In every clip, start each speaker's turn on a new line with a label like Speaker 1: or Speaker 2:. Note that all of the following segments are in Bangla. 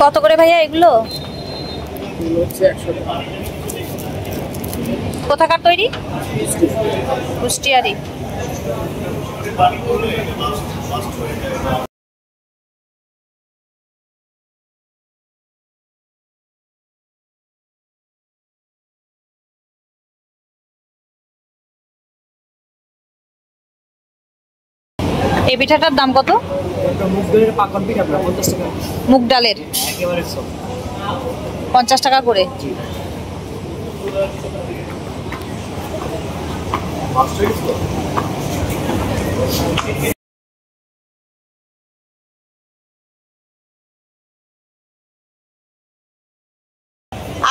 Speaker 1: কত করে ভাইয়া এগুলো? কোথাকার তৈরি? কুষ্টিয়ারি। এই পিঠাটার দাম কত? মুগ ডালের 50 টাকা করে।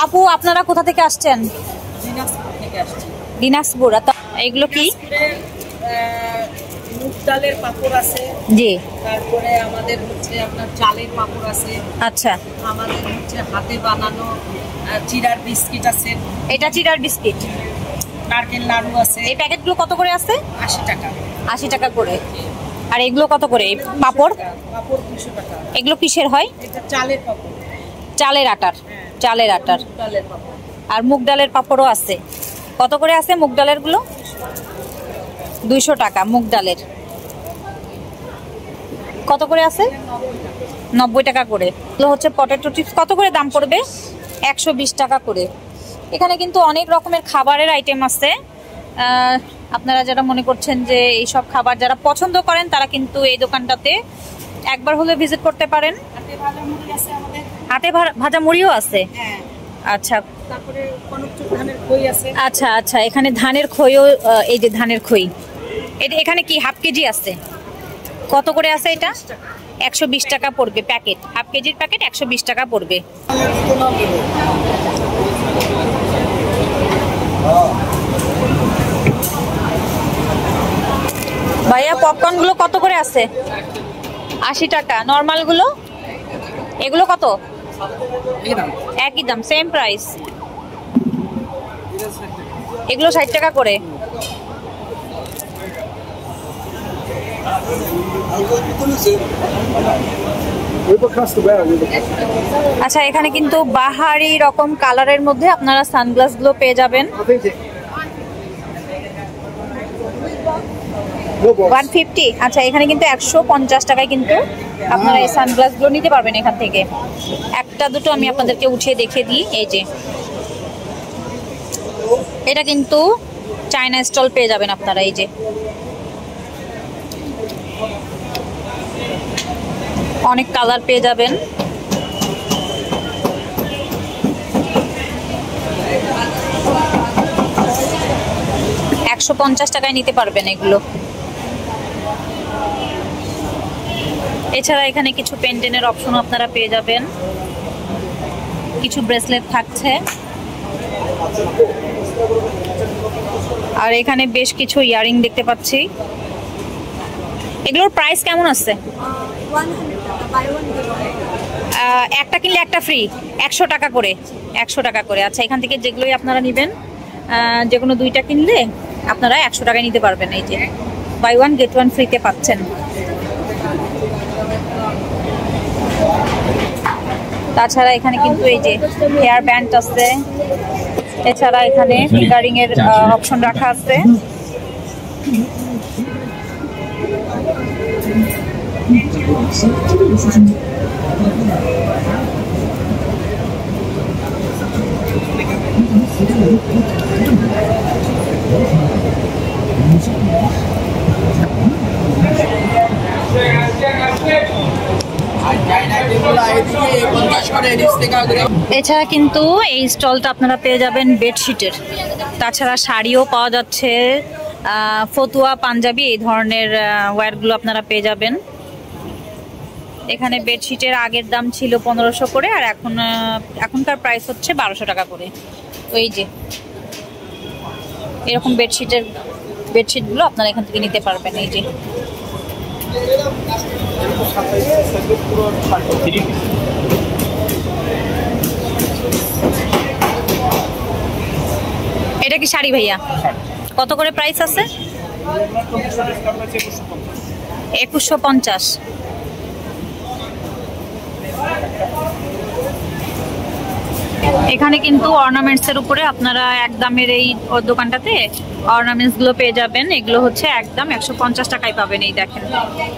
Speaker 1: আপু আপনারা কোথা থেকে আসছেন? দিনাজপুর। এগুলো কি?
Speaker 2: মুগ ডালের পাপড় আছে।
Speaker 1: জি।
Speaker 2: তারপরে আমাদের হচ্ছে আপনার চালের পাপড় আছে।
Speaker 1: আচ্ছা।
Speaker 2: আমাদের হচ্ছে হাতে বানানো চিড়ার বিস্কিট আছে।
Speaker 1: এটা চিড়ার বিস্কিট।
Speaker 2: নারকেল নাড়ু আছে।
Speaker 1: এই প্যাকেটগুলো কত করে আছে?
Speaker 2: 80 টাকা।
Speaker 1: 80 টাকা করে। আর এগুলো কত করে? পাপড়?
Speaker 2: পাপড় 200 টাকা।
Speaker 1: এগুলো কিসের হয়?
Speaker 2: এটা চালের পাপড়।
Speaker 1: চালের আটার। চালের আটার।
Speaker 2: ডালের পাপড়।
Speaker 1: আর মুগ ডালের পাপড়ও আছে। কত করে আছে মুগ ডালের গুলো? 200 টাকা মুগ ডালের। কত করে আছে? 90 টাকা করে। এগুলো হচ্ছে পটেটো চিপস। কত করে দাম পড়বে? 120 টাকা করে। এখানে কিন্তু অনেক রকমের খাবারের আইটেম আছে। আপনারা যারা মনে করছেন যে এইসব খাবার যারা পছন্দ করেন তারা কিন্তু এই দোকানটাতে একবার হলে ভিজিট করতে পারেন। হাতে ভাজা মুড়িও আছে। আচ্ছা।
Speaker 2: তারপরে কনকচুর ধানের খই আছে।
Speaker 1: আচ্ছা আচ্ছা, এখানে ধানের খইও, এই যে ধানের খই, এটা এখানে কি হাফ কেজি আছে? কত করে আছে এটা? 120 টাকা পড়বে প্যাকেট। হাফ কেজির প্যাকেট 120 টাকা পড়বে। ভাইয়া পপকর্ন গুলো কত করে আছে? 80 টাকা। নরমাল গুলো এগুলো কত? একই দাম, সেম প্রাইস। এগুলো 60 টাকা করে। আচ্ছা, এখানে কিন্তু বাহারি রকম কালারের মধ্যে আপনারা সানগ্লাস গুলো পেয়ে যাবেন। 150। আচ্ছা, এখানে কিন্তু 150 টাকায় কিন্তু আপনারা এই সানগ্লাস গুলো নিতে পারবেন এখান থেকে। একটা দুটো আমি আপনাদেরকে উঠিয়ে দেখিয়ে দিই। এই যে এটা কিন্তু চায়না স্টল পেয়ে যাবেন আপনারা। এই যে অনেক কালার পেয়ে যাবেন। $150 টাকায় নিতে পারবেন এগুলো। এছাড়া এখানে কিছু পেন্টেনের অপশন আপনারা পেয়ে যাবেন। কিছু ব্রেসলেট থাকছে। আর এখানে বেশ কিছু ইয়ারিং দেখতে পাচ্ছি। এগুলোর প্রাইস কেমন আছে? একটা কিনলে একটা ফ্রি। 100 টাকা করে। 100 টাকা করে। আচ্ছা, এখান থেকে যেগুলোই আপনারা নেবেন, যে কোনো দুইটা কিনলে আপনারা 100 টাকায় নিতে পারবেন। এই যে বাই ওয়ান গেট ওয়ান ফ্রিতে পাচ্ছেন। তাছাড়া এখানে কিন্তু এই যে হেয়ার ব্যান্ড আছে। এছাড়া এখানে ফিঙ্গারিং এর অপশন রাখা আছে। এছাড়া কিন্তু এই স্টলটা আপনারা পেয়ে যাবেন বেডশিটের। তাছাড়া শাড়িও পাওয়া যাচ্ছে, ফতুয়া, পাঞ্জাবি, এই ধরনের ওয়্যারগুলো আপনারা পেয়ে যাবেন। এখানে বেডশিটের আগের দাম ছিল 1500 করে, আর এখনকার প্রাইস হচ্ছে 1200 টাকা করে। তো এই যে এরকম বেডশিটগুলো আপনারা এখান থেকে নিতে পারবেন। এই যে এটা কি শাড়ি ভাইয়া? কত করে প্রাইস আছে? 2150। এখানে কিন্তু অর্নামেন্টস এর উপরে আপনারা একদমের এই দোকানটাতে অর্নামেন্টস গুলো পেয়ে যাবেন। এগুলো হচ্ছে একদম 150 টাকায় পাবেন। এই দেখেন,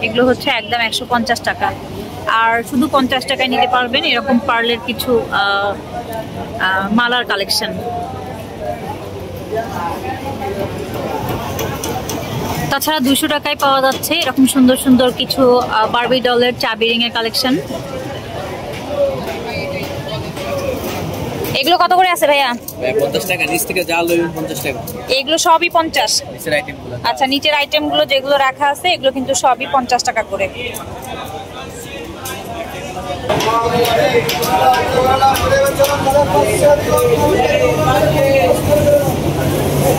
Speaker 1: এগুলো হচ্ছে একদম 150 টাকা। আর শুধু 50 টাকায় নিতে পারবেন এরকম পার্লের কিছু মালার কালেকশন। তাছাড়া 200 টাকায় পাওয়া যাচ্ছে এরকম সুন্দর সুন্দর কিছু বারবি ডলের চাবি রিং এর কালেকশন। এগুলো কত করে আছে ভাইয়া?
Speaker 3: 50 টাকা। নিচ থেকে যা লইবেন 50 টাকা।
Speaker 1: এগুলো সবই 50?
Speaker 3: নিচের আইটেমগুলো।
Speaker 1: আচ্ছা, নিচের আইটেমগুলো যেগুলো রাখা আছে এগুলো কিন্তু সবই 50 টাকা করে।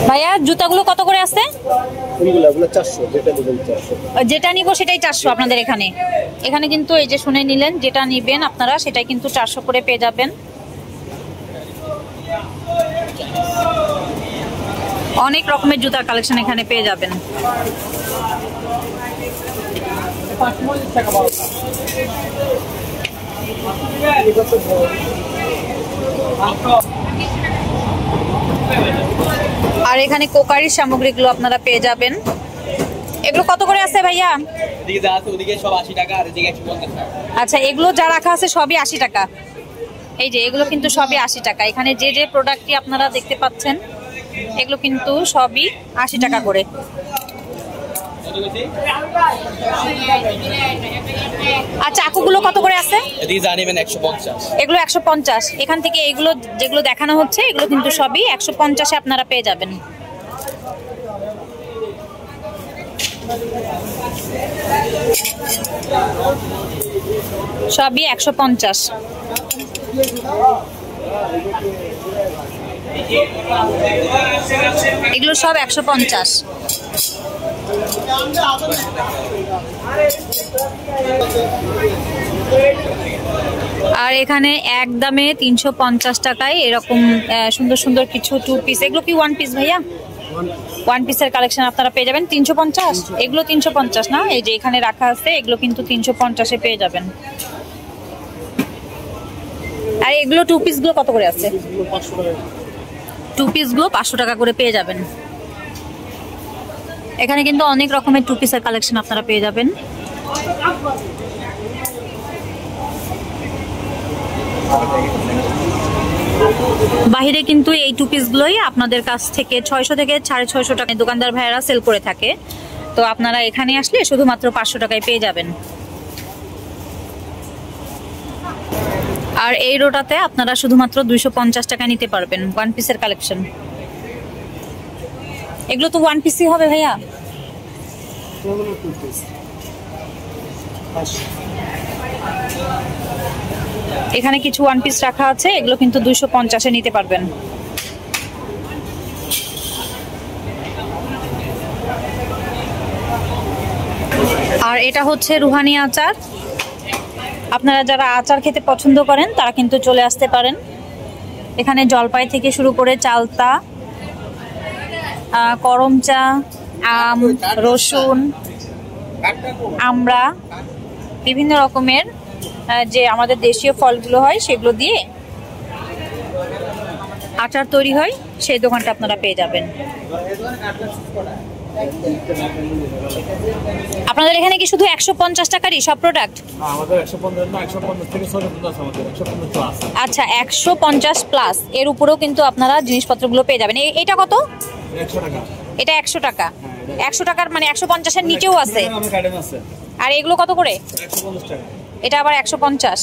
Speaker 1: ভাইয়া জুতাগুলো কত করে আছে? যেটা নিব সেটাই 400 আপনাদের এখানে। এখানে কিন্তু এই যে শুনে নিলেন, যেটা নিবেন আপনারা সেটাই কিন্তু 400 করে পেয়ে যাবেন। অনেক রকমের জুতার কালেকশন এখানে পেয়ে যাবেন। আর এখানে কোকারির সামগ্রীগুলো আপনারা পেয়ে যাবেন। এগুলো কত করে আছে ভাইয়া?
Speaker 3: এদিকে যা আছে ওদিকে সব 80 টাকা আর এদিকে 150 টাকা।
Speaker 1: আচ্ছা, এগুলো যা রাখা আছে সবই 80 টাকা। এই যে এগুলো কিন্তু সবই 80 টাকা। এখানে যে যে প্রোডাক্টটি আপনারা দেখতে পাচ্ছেন এগুলো কিন্তু সবই 80 টাকা করে। আর চাকুগুলো কত করে আছে?
Speaker 3: এদিকে জানেন 150।
Speaker 1: এগুলো 150। এখান থেকে এগুলো যেগুলো দেখানো হচ্ছে এগুলো কিন্তু সবই 150 এ আপনারা পেয়ে যাবেন। সবই 150। এগুলো সব 150। আর এখানে একদমে 350 টাকায় এরকম সুন্দর সুন্দর কিছু 2 পিস। এগুলো কি 1 পিস ভাইয়া? 1 পিসের কালেকশন আপনারা পেয়ে যাবেন 350। এগুলো 350 না, এই যে এখানে রাখা আছে এগুলো কিন্তু 350 এ পেয়ে যাবেন। আর এগুলো 2 পিস গুলো কত করে আছে? 2 পিস গুলো 500 টাকা করে পেয়ে যাবেন। এখানে কিন্তু অনেক রকমের 2 পিসের কালেকশন আপনারা পেয়ে যাবেন। বাহিরে কিন্তু এই 2 পিস গুলোই আপনাদের কাছ থেকে 600 থেকে 650 টাকায় দোকানদার ভাইয়েরা সেল করে থাকে। তো আপনারা এখানে আসলে শুধুমাত্র 500 টাকায় পেয়ে যাবেন। আর এই রোটাতে আপনারা শুধুমাত্র 250 টাকা নিতে পারবেন 1 পিসের কালেকশন। এগুলো তো 1 পিসই হবে ভাইয়া? এখানে কিছু 1 পিস রাখা আছে, এগুলো কিন্তু 250 এ নিতে পারবেন। আর এটা হচ্ছে রুহানি আচার। আপনারা যারা আচার খেতে পছন্দ করেন তারা কিন্তু চলে আসতে পারেন। এখানে জলপাই থেকে শুরু করে চালতা, করমচা, আম, রসুন, আমড়া, বিভিন্ন রকমের যে আমাদের দেশীয় ফলগুলো হয় সেগুলো দিয়ে আচার তৈরি হয়, সেই দোকানটা আপনারা পেয়ে যাবেন। আপনাদের এখানে কি শুধু 150 টাকারই সব প্রোডাক্ট? আচ্ছা, 150 প্লাস এর উপরেও কিন্তু আপনারা জিনিসপত্রগুলো পেয়ে যাবেন। এটা কত? এটা 100 টাকা। 100 টাকার মানে 150 এর নিচেও আছে। আর এগুলো কত করে? এটা আবার 150।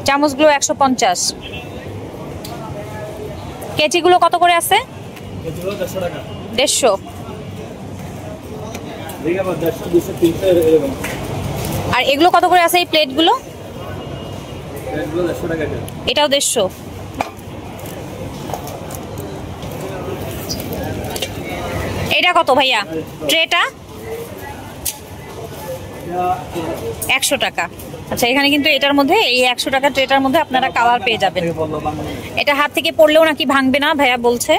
Speaker 1: চামচগুলো 150। কেচিগুলো কত করে আছে? 150। আর এগুলো কত করে আছে এই প্লেটগুলো? এটাও 150। এটা কত ভাইয়া? ট্রেটা 100 টাকা। আচ্ছা, এখানে কিন্তু এটার মধ্যে এই 100 টাকা ট্রেটার মধ্যে আপনারা কালার পেয়ে যাবেন। এটা হাত থেকে পড়লেও নাকি ভাঙবে না ভাইয়া বলছে।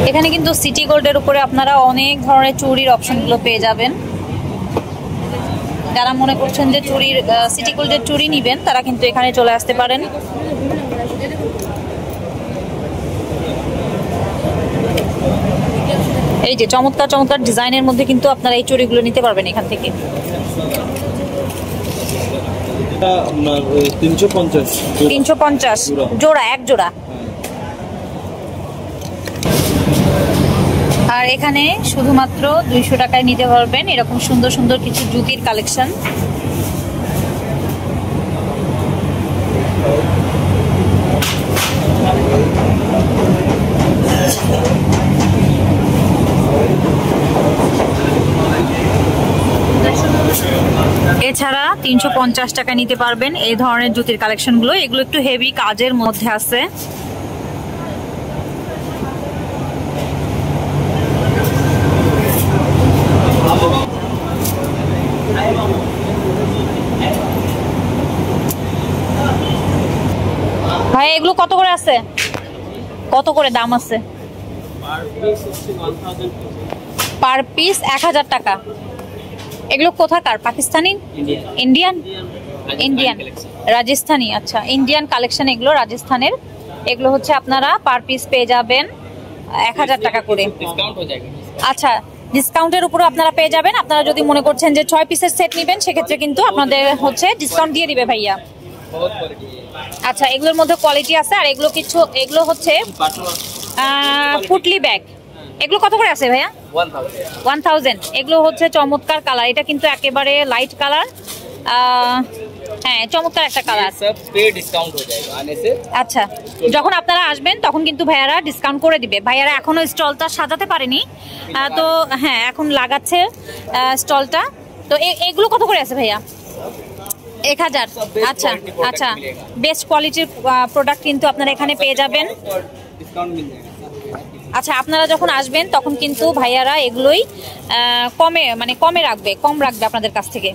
Speaker 1: এখানে কিন্তু সিটি গোল্ডের উপরে আপনারা অনেক ধরনের চুড়ির অপশনগুলো পেয়ে যাবেন। যারা মনে করছেন যে চুড়ির সিটি গোল্ডের চুড়ি নেবেন তারা কিন্তু এখানে চলে আসতে পারেন। এই যে চমৎকার চমৎকার ডিজাইনের মধ্যে কিন্তু আপনারা এই চুড়িগুলো নিতে পারবেন এখান থেকে। 350 জোড়া, এক জোড়া। আর এখানে শুধুমাত্র 200 টাকায় নিতে পারবেন এরকম সুন্দর সুন্দর কিছু জুতির কালেকশন। এছাড়া 350 টাকা নিতে পারবেন এই ধরনের জুতির কালেকশনগুলো। এগুলো একটু হেভি কাজের মধ্যে আছে। ভাই এগুলো কত করে আছে, কত করে দাম আছে? পার পিস 1000 টাকা। এগুলো কোথাকার? পাকিস্তানি, ইন্ডিয়ান? ইন্ডিয়ান, রাজস্থানি। আচ্ছা, ইন্ডিয়ান কালেকশন এগুলো, রাজস্থানের। এগুলো হচ্ছে আপনারা পার পিস পেয়ে যাবেন 1000 টাকা করে। আচ্ছা, ডিসকাউন্টের উপরে আপনারা পেয়ে যাবেন। আপনারা যদি মনে করছেন যে 6 পিসের সেট নেবেন সেক্ষেত্রে কিন্তু আপনাদের হচ্ছে ডিসকাউন্ট দিয়ে দিবে ভাইয়া। আচ্ছা, এগুলোর মধ্যে কোয়ালিটি আছে। আর এগুলো কিছু, এগুলো হচ্ছে পুটলি ব্যাগ। এগুলো কত করে আছে ভাইয়া? 1000। এগুলো হচ্ছে চমৎকার কালার, এটা কিন্তু একেবারে লাইট কালার। হ্যাঁ, চমৎকার একটা কালার। আচ্ছা, যখন আপনারা আসবেন তখন কিন্তু ভাইয়ারা ডিসকাউন্ট করে দিবে। ভাইয়ারা এখনো স্টলটা সাজাতে পারেনি, তো হ্যাঁ এখন লাগাচ্ছে স্টলটা। তো এগুলো কত করে আছে ভাইয়া? 1000। আচ্ছা আচ্ছা, বেস্ট কোয়ালিটির প্রোডাক্ট কিন্তু আপনারা এখানে পেয়ে যাবেন। আচ্ছা, আপনারা যখন আসবেন তখন কিন্তু ভাইয়ারা এগুলোই কমে, মানে কম রাখবে আপনাদের কাছ থেকে।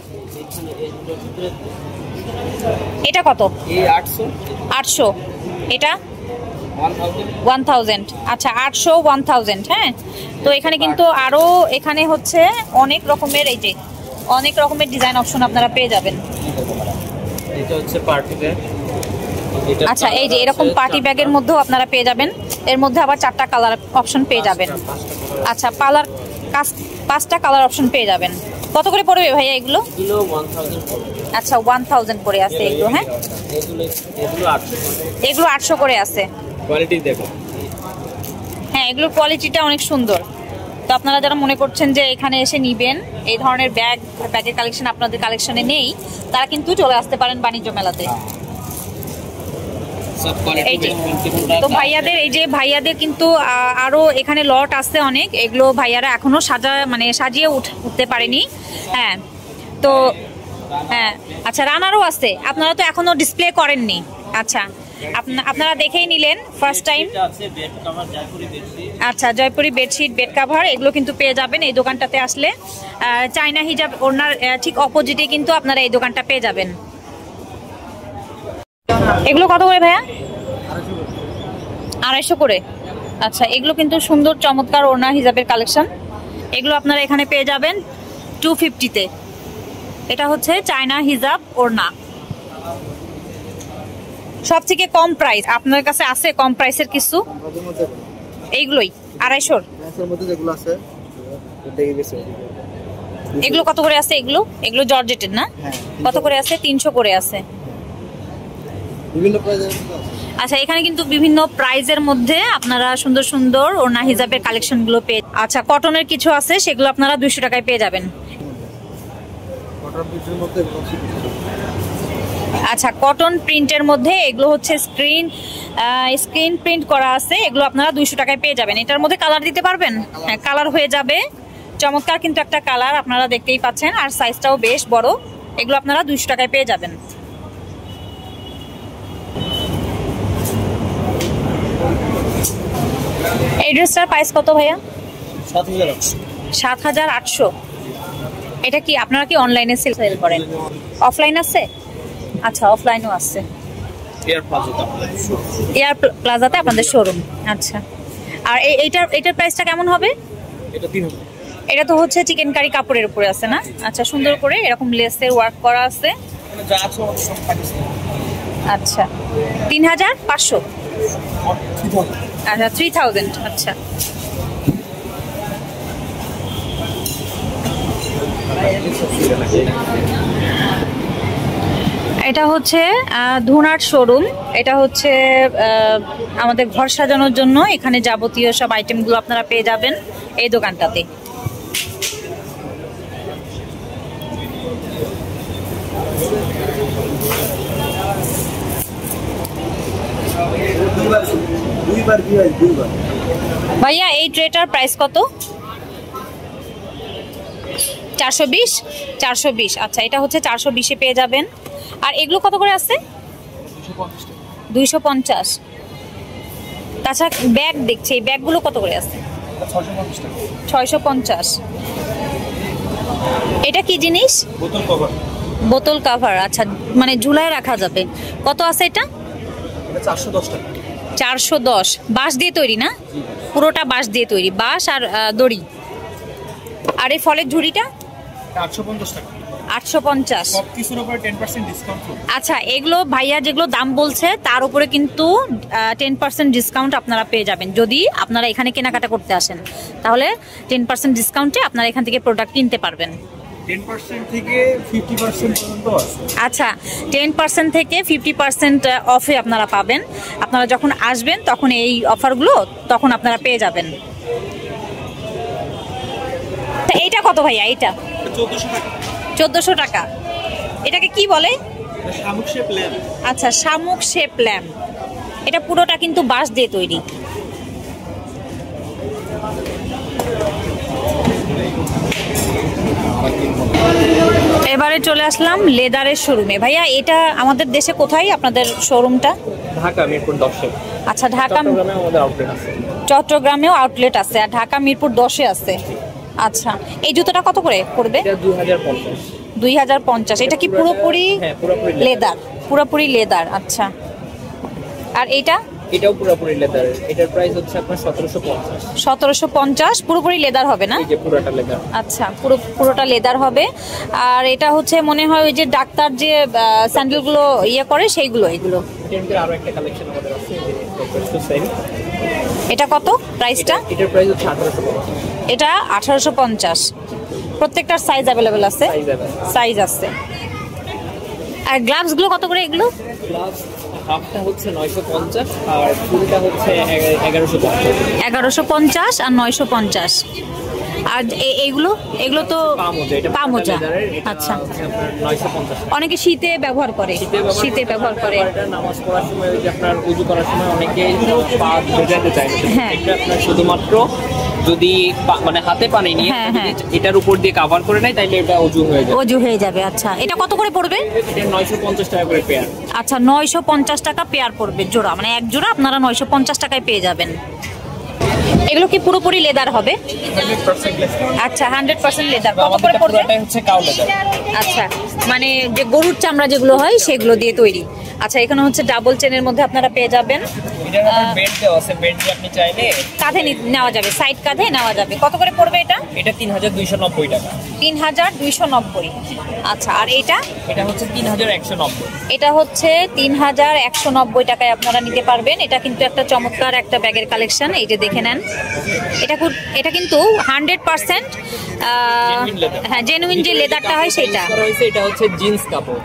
Speaker 1: এটা কত? 800। এটা 1000। আচ্ছা, 800, 1000। হ্যাঁ, তো এখানে কিন্তু আরো এখানে হচ্ছে অনেক রকমের, এই যে অনেক রকমের ডিজাইন অপশন আপনারা পেয়ে যাবেন।
Speaker 3: এটা হচ্ছে পার্টি ব্যাগ।
Speaker 1: আচ্ছা, এই যে এরকম পার্টি ব্যাগের মধ্যেও আপনারা পেয়ে যাবেন। এর মধ্যে আবার 4টা কালার অপশন পেয়ে যাবেন। আচ্ছা, 5টা কালার অপশন পেয়ে যাবেন। কত করে পড়বে ভাইয়া এগুলো? আচ্ছা, 1000 করে আছে এগুলো। হ্যাঁ, এগুলো 800 করে আছে।
Speaker 3: কোয়ালিটি দেখো।
Speaker 1: হ্যাঁ, এগুলোর কোয়ালিটিটা অনেক সুন্দর। তো আপনারা যারা মনে করছেন যে এখানে এসে নিবেন, এই ধরনের ব্যাগের কালেকশন আপনাদের কালেকশনে নেই, তারা কিন্তু চলে আসতে পারেন বাণিজ্য মেলাতে। তো ভাইয়াদের, এই যে ভাইয়াদের কিন্তু আরো এখানে লট আছে অনেক। এগুলো ভাইয়ারা এখনো সাজিয়ে উঠতে পারেনি। হ্যাঁ, তো হ্যাঁ, আচ্ছা, রানারও আছে। আপনারা তো এখনো ডিসপ্লে করেননি। আচ্ছা, আপনারা দেখেই নিলেন ফার্স্ট টাইম। আচ্ছা, জয়পুরি বেডশিট, বেড কাভার এগুলো কিন্তু পেয়ে যাবেন এই দোকানটাতে আসলে। চায়না হিজাব ওনার ঠিক অপোজিটে কিন্তু আপনারা এই দোকানটা পেয়ে যাবেন। এগুলো কত করে ভাইয়া? 250 করে। আচ্ছা, এগুলো কিন্তু সুন্দর চমৎকার ওড়না হিজাবের কালেকশন। এগুলো আপনারা এখানে পেয়ে যাবেন 250-তে। এটা হচ্ছে চায়না হিজাব ওড়না, সব থেকে কম প্রাইস। আপনার কাছে আছে কম প্রাইসের কিছু? এইগুলোই 250-র। এগুলো কত করে আছে? এগুলো জর্জেটের না? কত করে আছে? 300 করে আছে। আচ্ছা, এখানে কিন্তু বিভিন্ন প্রাইজের মধ্যে আপনারা সুন্দর সুন্দর ওড়না হিজাবের কালেকশন গুলো পেয়ে। আচ্ছা, কটনের কিছু আছে, সেগুলো আপনারা 200 টাকায় পেয়ে যাবেন। আচ্ছা, কটন প্রিন্টের মধ্যে এগুলো হচ্ছে স্ক্রিন প্রিন্ট করা আছে। এগুলো আপনারা 200 টাকায় পেয়ে যাবেন। এটার মধ্যে কালার দিতে পারবেন? হ্যাঁ, কালার হয়ে যাবে। চমৎকার কিন্তু একটা কালার, আপনারা দেখতেই পাচ্ছেন। আর সাইজটাও বেশ বড়। এগুলো আপনারা 200 টাকায় পেয়ে যাবেন। এই ড্রেসটার প্রাইস কত ভাইয়া?
Speaker 3: 7800।
Speaker 1: এটা কি আপনারা কি অনলাইনে সেল করেন? অফলাইন আছে? আচ্ছা, অফলাইনও আছে। এয়ার প্লাজাতে আপনাদের শোরুম। আচ্ছা, আর এইটার প্রাইসটা কেমন হবে?
Speaker 3: এটা 3000।
Speaker 1: এটা তো হচ্ছে চিকেন কারি কাপড়ের উপরে আছে না? আচ্ছা, সুন্দর করে এরকম লেসের ওয়ার্ক করা আছে।
Speaker 3: যা আছে সব থাকছে।
Speaker 1: আচ্ছা, 3500। আচ্ছা, 3000। আচ্ছা, এটা হচ্ছে ধুনার শোরুম। এটা হচ্ছে আমাদের ঘর সাজানোর জন্য এখানে যাবতীয় সব আইটেমগুলো আপনারা পেয়ে যাবেন এই দোকানটাতে। ভাইয়া এই ট্রেটার প্রাইস কত? 420। 420। আচ্ছা, এটা হচ্ছে 420-এ পেয়ে যাবেন। আর এগুলো কত করে আছে? 250। তাছাড়া ব্যাগ দেখছি, এই ব্যাগগুলো কত করে আছে? 650। এটা কি জিনিস?
Speaker 3: বোতল কভার।
Speaker 1: বোতল কাভার। আচ্ছা, মানে ঝুলায় রাখা যাবে। কত আছে এটা?
Speaker 3: 410 টাকা।
Speaker 1: 410। বাঁশ দিয়ে তৈরি না? পুরোটা বাঁশ দিয়ে তৈরি, বাঁশ আর দড়ি। আর এই ফলের ঝুড়িটা
Speaker 3: 850 টাকা।
Speaker 1: 850।
Speaker 3: সবকিছুর উপরে 10% ডিসকাউন্ট।
Speaker 1: আচ্ছা, এগুলো ভাইয়া যেগুলো দাম বলছে তার উপরে কিন্তু 10% ডিসকাউন্ট আপনারা পেয়ে যাবেন যদি আপনারা এখানে কেনাকাটা করতে আসেন। তাহলে 10% ডিসকাউন্টে আপনারা এখান থেকে প্রোডাক্ট কিনতে পারবেন।
Speaker 3: 10% থেকে 50% পর্যন্ত আছে।
Speaker 1: আচ্ছা, 10% থেকে 50% অফে আপনারা পাবেন। আপনারা যখন আসবেন তখন এই অফারগুলো তখন আপনারা পেয়ে যাবেন। তা এইটা কত ভাইয়া? এইটা
Speaker 3: 1400 টাকা।
Speaker 1: 1400 টাকা। এটাকে কি বলে?
Speaker 3: শামুক শেপ ল্যাম্প।
Speaker 1: আচ্ছা, শামুক শেপ ল্যাম্প। এটা পুরোটা কিন্তু বাঁশ দিয়ে তৈরি। এবারে চলে আসলাম লেদারের শোরুমে। ভাইয়া এটা আমাদের দেশে কোথায় আপনাদের শোরুমটা?
Speaker 3: ঢাকা মিরপুর 10-এ।
Speaker 1: আচ্ছা, ঢাকা
Speaker 3: চট্টগ্রামে আমাদের আউটলেট আছে।
Speaker 1: চট্টগ্রামেও আউটলেট আছে আর ঢাকা মিরপুর 10-এ আছে। আচ্ছা, এই জুতোটা কত করে পড়বে?
Speaker 3: এটা 2050।
Speaker 1: 2050। এটা কি পুরোপুরি লেদার? পুরোপুরি লেদার। আচ্ছা, আর এইটা?
Speaker 3: এটাও পুরোপুরি লেদার। এটার প্রাইস হচ্ছে আপনার 1750।
Speaker 1: 1750 পুরোপুরি লেদার হবে না?
Speaker 3: এই যে পুরোটা লেদার।
Speaker 1: আচ্ছা, পুরোটা লেদার হবে। আর এটা হচ্ছে মনে হয় ওই যে ডাক্তার যে স্যান্ডেলগুলো ইয়ে করে সেইগুলো, এগুলো।
Speaker 3: এর ভিতরে আরো একটা কালেকশন আমাদের আছে, এই যে ডক্টর সাইন।
Speaker 1: এটা কত প্রাইসটা?
Speaker 3: এটার প্রাইস হচ্ছে 1850।
Speaker 1: এটা 1850। প্রত্যেকটার সাইজ अवेलेबल আছে? সাইজ আছে। আর গ্লাভস গুলো কত করে এগুলো?
Speaker 3: গ্লাভস হাফটা হচ্ছে 950 আর ফুলটা হচ্ছে 1150।
Speaker 1: 1150 আর 950। আর এগুলো তো পামোজা। আচ্ছা,
Speaker 3: 950।
Speaker 1: অনেকে শীতে ব্যবহার করে। শীতে ব্যবহার করে।
Speaker 3: নামাজ পড়ার সময় ওই যে আপনার ওযু করার সময় অনেকে পা ভেজাতে চায়।
Speaker 1: হ্যাঁ।
Speaker 3: এটা আপনার শুধুমাত্র যদি মানে হাতে পানি নিয়ে এটার উপর দিয়ে কভার করে নেয় তাইলে এটা ওযু হয়ে যাবে।
Speaker 1: ওযু হয়ে যাবে। আচ্ছা, এটা কত করে পড়বে?
Speaker 3: এটা 950 টাকা করে পেয়ার।
Speaker 1: আচ্ছা, 950 টাকা পেয়ার পড়বে জোড়া, মানে এক জোড়া আপনারা 950 টাকায় পেয়ে যাবেন। এগুলো কি পুরোপুরি লেদার হবে?
Speaker 3: 100% লেদার।
Speaker 1: আচ্ছা, 100% লেদার। কত করে পড়বে?
Speaker 3: পুরোটাই হচ্ছে কাউ লেদার।
Speaker 1: আচ্ছা, মানে যে গরুর চামড়া যেগুলো হয় সেগুলো দিয়ে তৈরি। আচ্ছা, এখানে হচ্ছে ডাবল চেনের মধ্যে আপনারা পেয়ে যাবেন।
Speaker 3: এটার আবার বেল্ট দেওয়া আছে, বেল্ট দিয়ে আপনি চাইলে
Speaker 1: কাঁধে নেওয়া যাবে, সাইড কাঁধে নেওয়া যাবে। কত করে পড়বে এটা?
Speaker 3: এটা 3290 টাকা।
Speaker 1: 3290। আচ্ছা, আর এটা?
Speaker 3: এটা হচ্ছে 3190।
Speaker 1: এটা হচ্ছে 3190 টাকায় আপনারা নিতে পারবেন। এটা কিন্তু একটা চমৎকার একটা ব্যাগের কালেকশন। এই যে দেখে নেন, এটা কিন্তু 100% হ্যাঁ, জেনুইন যে লেদারটা হয় সেটা।
Speaker 3: এটা হচ্ছে জিন্স কাপড়।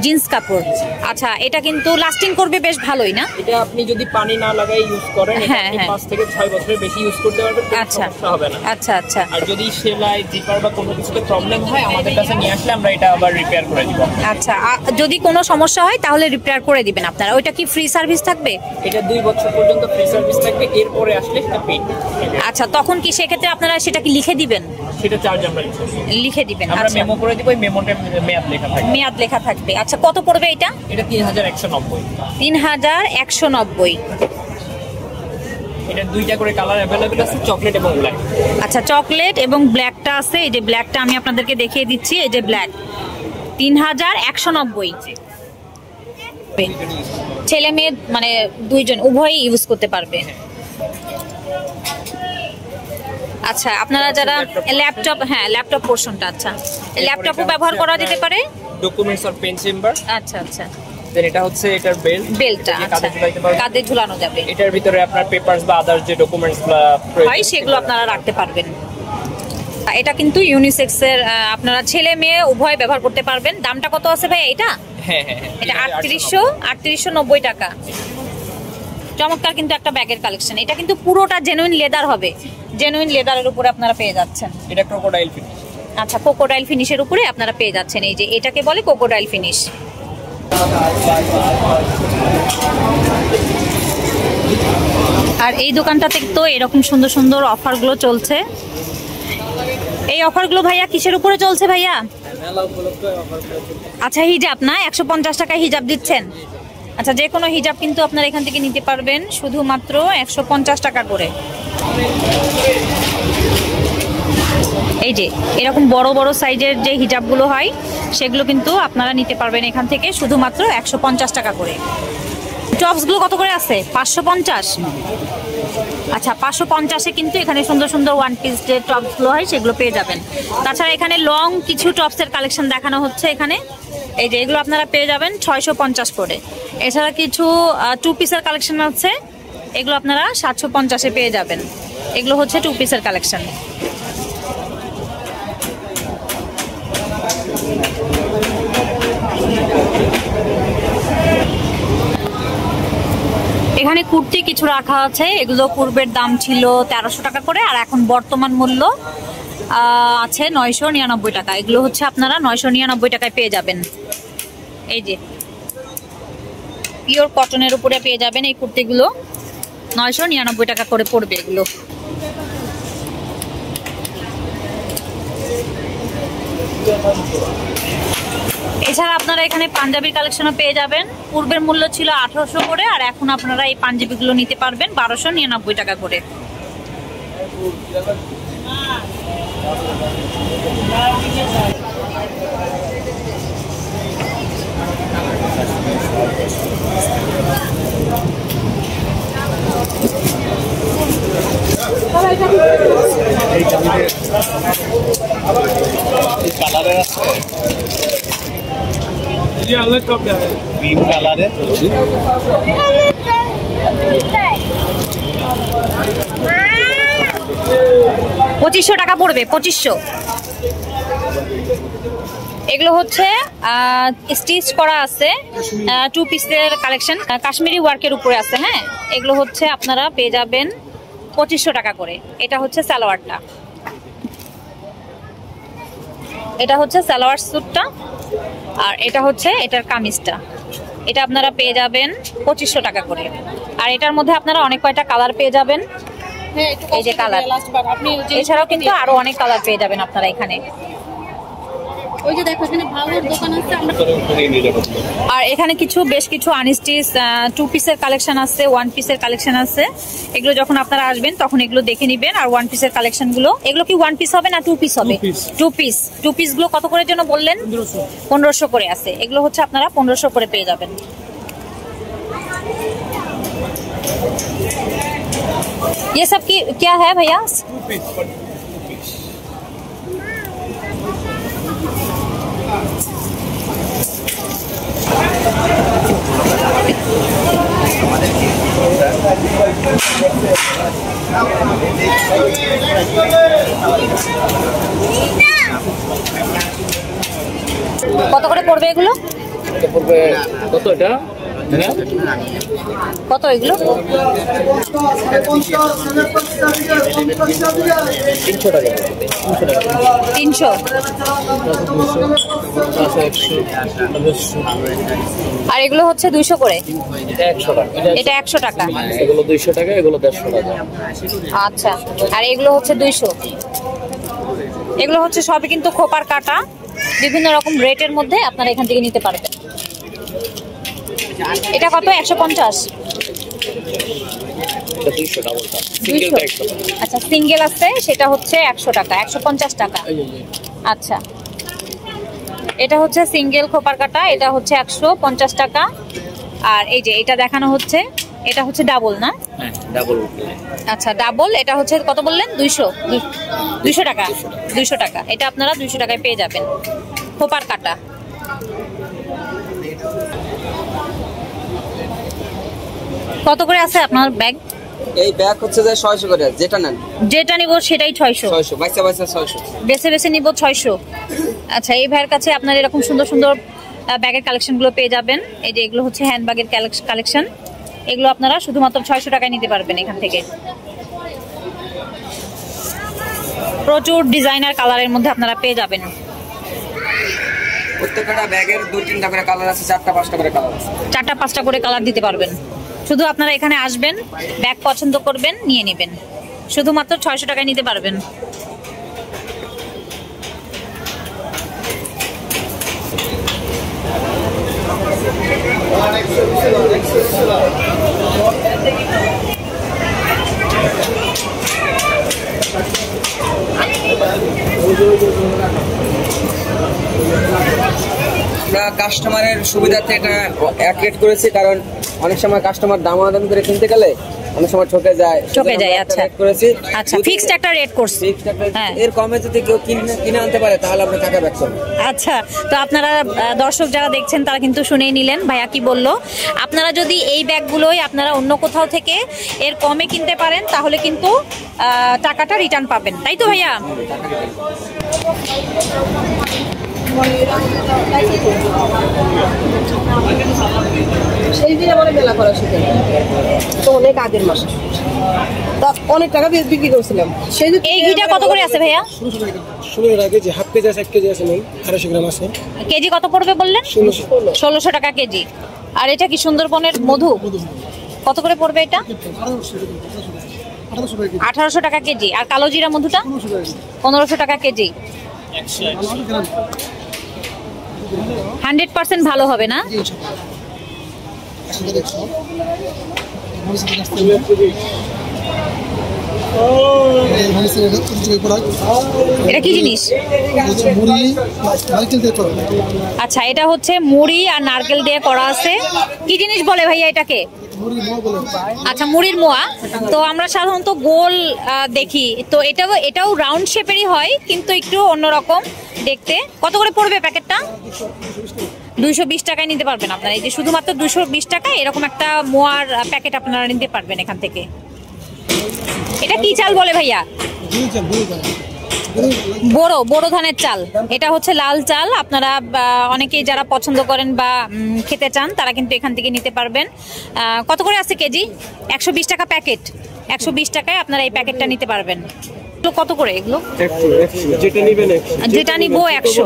Speaker 1: জিন্স কাপড়। আচ্ছা, এটা কিন্তু লাস্টিং করবে বেশ ভালোই না?
Speaker 3: এটা আপনি যদি পানি না লাগাই ইউজ করেন, এটা আপনি 5 থেকে 6 বছরের বেশি ইউজ করতে পারবেন, কোনো সমস্যা হবে না।
Speaker 1: আচ্ছা আচ্ছা।
Speaker 3: আর যদি সেলাই জিপার বা কোনো কিছুতে প্রবলেম হয় আমাদের কাছে নিয়ে আসলে আমরা এটা আবার রিপেয়ার করে দিব।
Speaker 1: আচ্ছা, যদি কোনো সমস্যা হয় তাহলে রিপেয়ার করে দিবেন আপনারা। ওইটা কি ফ্রি সার্ভিস থাকবে?
Speaker 3: এটা 2 বছর পর্যন্ত ফ্রি সার্ভিস থাকবে, এরপরে আসলে সেটা পেইড।
Speaker 1: আচ্ছা, তখন কি সেক্ষেত্রে আপনারা সেটা কি লিখে দিবেন?
Speaker 3: সেটা চার্জ আমরা
Speaker 1: লিখে দিবেন।
Speaker 3: আমরা
Speaker 1: আচ্ছা,
Speaker 3: মেমো করে দিব, ওই মেমোতে মেয়াদ লেখা থাকবে।
Speaker 1: মেয়াদ লেখা থাকবে। আচ্ছা, কত পড়বে এটা?
Speaker 3: এটা 3190।
Speaker 1: 3190।
Speaker 3: এটা দুইটা করে কালার अवेलेबल আছে, চকলেট এবং ব্ল্যাক।
Speaker 1: আচ্ছা, চকলেট এবং ব্ল্যাকটা আছে। এই যে ব্ল্যাকটা আমি আপনাদেরকে দেখিয়ে দিচ্ছি। এই যে ব্ল্যাক 3190। ছেলে মেয়ে মানে দুইজন উভয়ই ইউজ করতে পারবে। আচ্ছা, আপনারা যারা ল্যাপটপ, হ্যাঁ ল্যাপটপ পোর্শনটা, আচ্ছা ল্যাপটপও ব্যবহার করা যেতে পারে,
Speaker 3: ডকুমেন্টস আর পেন চেম্বার।
Speaker 1: আচ্ছা আচ্ছা,
Speaker 3: দেন এটা হচ্ছে এটার বেল্টটা,
Speaker 1: আচ্ছা কাঁধে ঝুলানো যাবে।
Speaker 3: এটার ভিতরে আপনার পেপারস বা আদার যে ডকুমেন্টসগুলো
Speaker 1: হয় সেগুলো আপনারা রাখতে পারবেন। এটা কিন্তু ইউনিসেক্স এর, আপনারা ছেলে মেয়ে উভয় ব্যবহার করতে পারবেন। দামটা কত আছে ভাই এটা?
Speaker 3: হ্যাঁ হ্যাঁ,
Speaker 1: এটা 3890 টাকা। চমৎকার কিন্তু একটা ব্যাগের কালেকশন। এটা কিন্তু পুরোটা জেনুইন লেদার হবে, জেনুইন লেদারের উপরে আপনারা পেয়ে যাচ্ছেন।
Speaker 3: এটা ক্রোকোডাইল ফিনিশ।
Speaker 1: আচ্ছা, ক্রোকোডাইল ফিনিশের উপরে আপনারা পেয়ে যাচ্ছেন। এই যে এটাকে বলে ক্রোকোডাইল ফিনিশ। আর এই দোকানটাতে তো এরকম সুন্দর সুন্দর অফারগুলো চলছে। এই অফারগুলো ভাইয়া কিসের উপরে চলছে ভাইয়া? আচ্ছা, হিজাব না, 150 টাকায় হিজাব দিচ্ছেন। আচ্ছা, যে কোনো হিজাব কিন্তু আপনারা এখান থেকে নিতে পারবেন শুধুমাত্র 150 টাকা করে। এই যে এরকম বড় বড় সাইজের যে হিজাবগুলো হয় সেগুলো কিন্তু আপনারা নিতে পারবেন এখান থেকে শুধুমাত্র 150 টাকা করে। টপসগুলো কত করে আছে? 550। আচ্ছা, 550-এ কিন্তু এখানে সুন্দর সুন্দর ওয়ান পিস যে টপসগুলো হয় সেগুলো পেয়ে যাবেন। তাছাড়া এখানে লং কিছু টপসের কালেকশন দেখানো হচ্ছে এখানে। এই যে এগুলো আপনারা পেয়ে যাবেন 650 করে। এছাড়া কিছু টু পিসের কালেকশন আছে, এগুলো আপনারা 750-এ পেয়ে যাবেন। এগুলো হচ্ছে টু পিসের কালেকশন। এখানে কুর্তি কিছু রাখা আছে। এগুলো পূর্বের দাম ছিল 1300 টাকা করে, আর এখন বর্তমান মূল্য আছে 999 টাকা। এগুলো হচ্ছে আপনারা 999 টাকায় পেয়ে যাবেন। এই যে পিওর কটনের উপরে পেয়ে যাবেন এই কুর্তিগুলো, 999 টাকা করে পড়বে এগুলো। এছাড়া আপনারা এখানে পাঞ্জাবির কালেকশনও পেয়ে যাবেন। পূর্বের মূল্য ছিল 1800 করে, আর এখন আপনারা এই পাঞ্জাবিগুলো নিতে পারবেন 1299 টাকা করে।
Speaker 4: ক্রিম কালারে
Speaker 1: 2500 টাকা পড়বে, 2500। এগুলো হচ্ছে স্টিচ করা আছে, টু পিসের কালেকশন, কাশ্মীরি ওয়ার্কের উপরে আছে। হ্যাঁ, এগুলো হচ্ছে আপনারা পেয়ে যাবেন 2500 টাকা করে। এটা হচ্ছে সালোয়ারটা, এটা হচ্ছে সালোয়ার স্যুটটা, আর এটা হচ্ছে এটার কামিজটা। এটা আপনারা পেয়ে যাবেন 2500 টাকা করে। আর এটার মধ্যে আপনারা অনেক কয়টা কালার পেয়ে যাবেন। এই যে কালার, এছাড়াও কিন্তু আরো অনেক কালার পেয়ে যাবেন আপনারা এখানে।
Speaker 5: ওই যে দেখো এখানে ভালোর দোকান আছে।
Speaker 1: আর এখানে কিছু বেশ কিছু আনস্টিচ টু পিসের কালেকশন আছে, ওয়ান পিসের কালেকশন আছে। এগুলো যখন আপনারা আসবেন তখন এগুলো দেখে নিবেন। আর ওয়ান পিসের কালেকশন গুলো, এগুলো কি ওয়ান পিস হবে না টু পিস হবে? টু পিস গুলো কত করে যেন বললেন? 1500 করে আছে। এগুলো হচ্ছে আপনারা 1500 করে পেয়ে যাবেন। ये सब की क्या है भैया? কত করে পড়বে এগুলো?
Speaker 3: কত এটা?
Speaker 1: কত এগুলো? 300। আর এগুলো হচ্ছে 200 করে। এটা 100 টাকা।
Speaker 3: এগুলো 200 টাকা, এগুলো 150 টাকা।
Speaker 1: আচ্ছা, আর এগুলো হচ্ছে 200। এগুলো হচ্ছে সবই কিন্তু খোপার কাটা, বিভিন্ন রকম রেটের মধ্যে আপনারা এখান থেকে নিতে পারবেন। এটা কত? 150।
Speaker 3: এটা 200 ডাবলটা, সিঙ্গেলটা 100 টাকা।
Speaker 1: আচ্ছা সিঙ্গেল আছে সেটা হচ্ছে 100 টাকা, 150 টাকা। আচ্ছা এটা হচ্ছে সিঙ্গেল খোপার কাটা, এটা হচ্ছে 150 টাকা। আর এই যে এটা দেখানো হচ্ছে, এটা হচ্ছে ডাবল না?
Speaker 3: হ্যাঁ ডাবল।
Speaker 1: আচ্ছা ডাবল, এটা হচ্ছে কত বললেন? 200 টাকা। 200 টাকা, এটা আপনারা 200 টাকায় পেয়ে যাবেন খোপার কাটা। কত করে আছে আপনার ব্যাগ?
Speaker 4: এই ব্যাগ হচ্ছে যে 600 করে, যেটা নেন।
Speaker 1: যেটা নিব সেটাই 600।
Speaker 4: 600 বাইসা 600
Speaker 1: বেছে বেছে নিব 600। আচ্ছা এই ভাইয়ের কাছে আপনার এরকম সুন্দর সুন্দর ব্যাগের কালেকশন গুলো পেয়ে যাবেন। এই যে এগুলো হচ্ছে হ্যান্ড ব্যাগের কালেকশন, এগুলো আপনারা শুধুমাত্র 600 টাকায় নিতে পারবেন এখান থেকে। প্রচুর ডিজাইনার কালারের মধ্যে আপনারা পেয়ে যাবেন।
Speaker 4: প্রত্যেকটা ব্যাগের 2-3টা করে কালার আছে, 4টা-5টা করে কালার আছে।
Speaker 1: 4টা-5টা করে কালার দিতে পারবেন। শুধু আপনারা এখানে আসবেন, ব্যাগ পছন্দ করবেন, নিয়ে নেবেন। শুধুমাত্র 600 টাকায় নিতে পারবেন।
Speaker 4: আমরা কাস্টমারের সুবিধার্থে এটা এক রেট করেছি, কারণ অনেক সময় কাস্টমার দামাদামি করে কিনতে গেলে অনেক সময় ঠকে যায়।
Speaker 1: আচ্ছা
Speaker 4: করেছি,
Speaker 1: আচ্ছা ফিক্সড একটা রেট করছি। হ্যাঁ
Speaker 4: এর কমে যদি কেউ কিনে আনতে পারে তাহলে আমরা টাকা ব্যাক করব।
Speaker 1: আচ্ছা তো আপনারা দর্শক যারা দেখছেন তারা কিন্তু শুনেই নিলেন ভাইয়া কি বলল। আপনারা যদি এই ব্যাগগুলোই আপনারা অন্য কোথাও থেকে এর কমে কিনতে পারেন তাহলে কিন্তু টাকাটা রিটার্ন পাবেন, তাই তো ভাইয়া?
Speaker 2: সেই দিন আমার মেলা করা শিখে তো অনেক আগের মাসে অনেক টাকা দিয়ে বিক্রি করছিলাম। সেই
Speaker 1: এই ঘিটা কত করে আছে ভাইয়া?
Speaker 6: 16 টাকা কেজি, হাফ কেজি আছে, 1 কেজি আছে, 250 গ্রাম আছে।
Speaker 1: কেজি কত পড়বে বললেন? 1600 টাকা কেজি। আর এটা কি সুন্দরবনের মধু? কত করে পড়বে এটা? 1800 টাকা কেজি। আর কালো জিরা মধুটা 1500 টাকা কেজি। 100% ভালো হবে না? এটা কি জিনিস? আচ্ছা এটা হচ্ছে মুড়ি আর নারকেল দিয়ে করা আছে। কি জিনিস বলে ভাইয়া এটাকে? আচ্ছা মুড়ির মোয়া। তো আমরা সাধারণত গোল দেখি, তো এটাও রাউন্ড শেপেরই হয় কিন্তু একটু অন্যরকম দেখতে। কত করে পড়বে প্যাকেটটা? 220 টাকায় নিতে পারবেন আপনারা। এই যে শুধুমাত্র 220 টাকায় এরকম একটা মোয়ার প্যাকেট আপনারা নিতে পারবেন এখান থেকে। এটা কি চাল বলে ভাইয়া? বড় ধানের চাল। এটা হচ্ছে লাল চাল। আপনারা অনেকেই যারা পছন্দ করেন বা খেতে চান তারা কিন্তু এখান থেকে নিতে পারবেন। কত করে আছে কেজি? 120 টাকা প্যাকেট। 120 টাকায় আপনারা এই প্যাকেটটা নিতে পারবেন। কত করে এগুলো? যেটা নিব 100,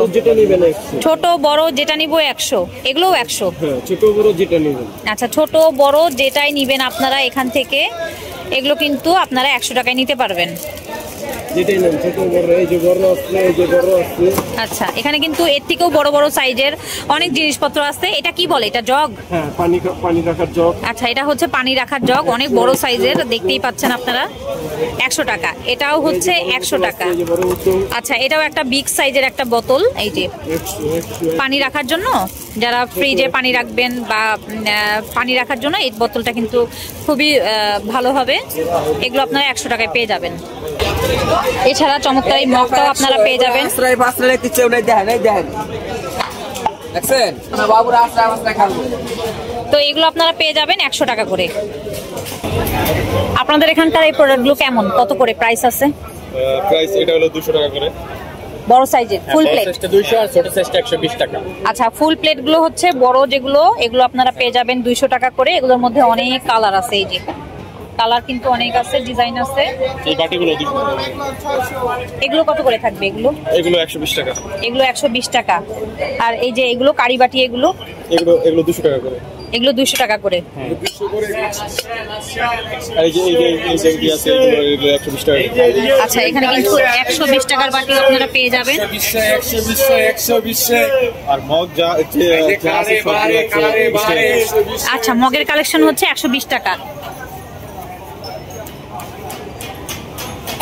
Speaker 1: ছোট বড় যেটা নিব 100, এগুলোও 100।
Speaker 6: ছোট বড় যেটা নেবেন।
Speaker 1: আচ্ছা ছোট বড় যেটাই নিবেন আপনারা এখান থেকে, এগুলো কিন্তু আপনারা 100 টাকায় নিতে পারবেন।
Speaker 6: যেটাই নেন, ছোট বড়, এই যে বড় আছে, এই যে বড় আছে।
Speaker 1: আচ্ছা এখানে কিন্তু এর থেকেও বড় বড় সাইজের অনেক জিনিসপত্র আছে। এটা কি বলে? এটা জগ?
Speaker 6: হ্যাঁ পানি রাখার জগ।
Speaker 1: আচ্ছা এটা হচ্ছে পানি রাখার জগ, অনেক বড় সাইজের, দেখতেই পাচ্ছেন আপনারা। 100 টাকা। এটাও হচ্ছে 100 টাকা। আচ্ছা এটাও একটা বিগ সাইজের একটা বোতল, এই যে পানি রাখার জন্য, যারা ফ্রিজে পানি রাখবেন বা পানি রাখার জন্য এই বোতলটা কিন্তু খুবই ভালো হবে। এগুলো আপনারা 100 টাকায় পেয়ে যাবেন। এছাড়া চমৎকার এই মগটাও আপনারা পেয়ে যাবেন। তো এগুলো আপনারা পেয়ে যাবেন 100 টাকা করে। আপনাদের এখানকার এই প্রোডাক্টগুলো কেমন, কত করে প্রাইস আছে?
Speaker 6: প্রাইস এটা হলো 200 টাকা করে।
Speaker 1: বড় সাইজের ফুল প্লেট
Speaker 3: 200 আর ছোট সাইজটা 120 টাকা।
Speaker 1: আচ্ছা ফুল প্লেট গুলো হচ্ছে বড় যেগুলো, এগুলো আপনারা পেয়ে যাবেন 200 টাকা করে। এগুলোর মধ্যে অনেক কালার আছে, এই যে কালার কিন্তু অনেক আছে, ডিজাইন আছে।
Speaker 6: এই বাটিগুলো 200 টাকা।
Speaker 1: এগুলো কত করে থাকবে? এগুলো
Speaker 6: 120 টাকা।
Speaker 1: এগুলো 120 টাকা। আর এই যে এগুলো কারি বাটি, এগুলো
Speaker 6: 200 টাকা করে।
Speaker 1: এগুলো 200 টাকা করে।
Speaker 6: এই যে আছে, এগুলো 120 টাকা।
Speaker 1: আচ্ছা এখানে কিন্তু 120 টাকার বাটি আপনারা পেয়ে যাবেন।
Speaker 6: 120 আর মগ যা আছে
Speaker 1: আচ্ছা মগের কালেকশন হচ্ছে 120 টাকা।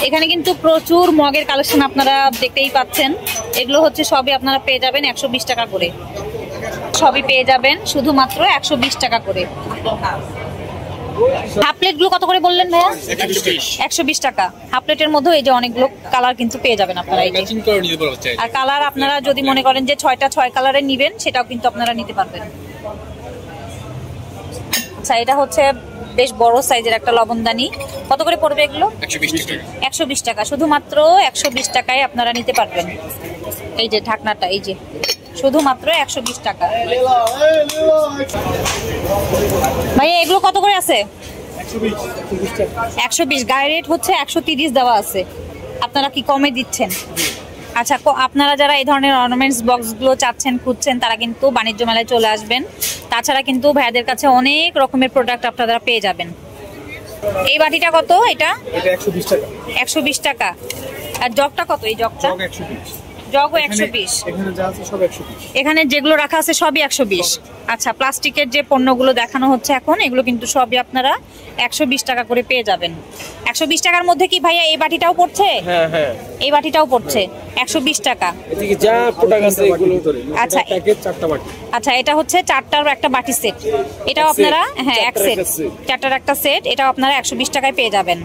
Speaker 1: এখানে কিন্তু প্রচুর মগের কালেকশন আপনারা দেখতেই পাচ্ছেন। এগুলো হচ্ছে সবই আপনারা পেয়ে যাবেন 120 টাকা করে, সবই পেয়ে যাবেন শুধুমাত্র 120 টাকা করে। হাফ প্লেট গুলো কত করে বললেন ভাইয়া? 120 টাকা। হাফ প্লেটের মধ্যে এই যে অনেকগুলো কালার কিন্তু পেয়ে যাবেন আপনারা। আর কালার আপনারা যদি মনে করেন যে 6টা 6 কালারের নিবেন, সেটাও কিন্তু আপনারা নিতে পারবেন। আচ্ছা, এটা হচ্ছে বেশ বড় সাইজের একটা লবণদানি। কত করে পড়বে এগুলো? 120 টাকা। শুধুমাত্র 120 টাকায় আপনারা নিতে পারবেন। এই যে ঢাকনাটা, এই যে শুধুমাত্র 120 টাকা। ভাই এগুলো কত করে আছে? 120। গায়ে রেট হচ্ছে 130 দেওয়া আছে। আপনারা কি কমে দিচ্ছেন? আচ্ছা, আপনারা যারা এই ধরনের অর্নামেন্টস বক্সগুলো চাচ্ছেন, খুঁজছেন, তারা কিন্তু বাণিজ্য মেলায় চলে আসবেন। তাছাড়া কিন্তু ভাইয়াদের কাছে অনেক রকমের প্রোডাক্ট আপনারা পেয়ে যাবেন। এই বাটিটা কত? এটা
Speaker 6: 120 টাকা।
Speaker 1: 120 টাকা। আর জগটা কত? এই জগটা জগও 120।
Speaker 6: এখানে যা আছে সব 120।
Speaker 1: এখানে যেগুলো রাখা আছে সবই 120। আচ্ছা, প্লাস্টিকের যে পণ্যগুলো দেখানো হচ্ছে এখন, এগুলো কিন্তু সবই আপনারা 120 টাকা করে পেয়ে যাবেন। 120 টাকার মধ্যে কি ভাইয়া এই বাটিটাও পড়ছে?
Speaker 6: হ্যাঁ হ্যাঁ,
Speaker 1: এই বাটিটাও পড়ছে 120 টাকা।
Speaker 6: এদিকে যা প্রোডাক্ট আছে এগুলো ধরে।
Speaker 1: আচ্ছা,
Speaker 6: প্যাকেট 4টা বাটি।
Speaker 1: আচ্ছা, এটা হচ্ছে 4টার একটা বাটি সেট। এটাও আপনারা, হ্যাঁ, এক সেট, 4টার একটা সেট। এটাও আপনারা 120 টাকায় পেয়ে যাবেন।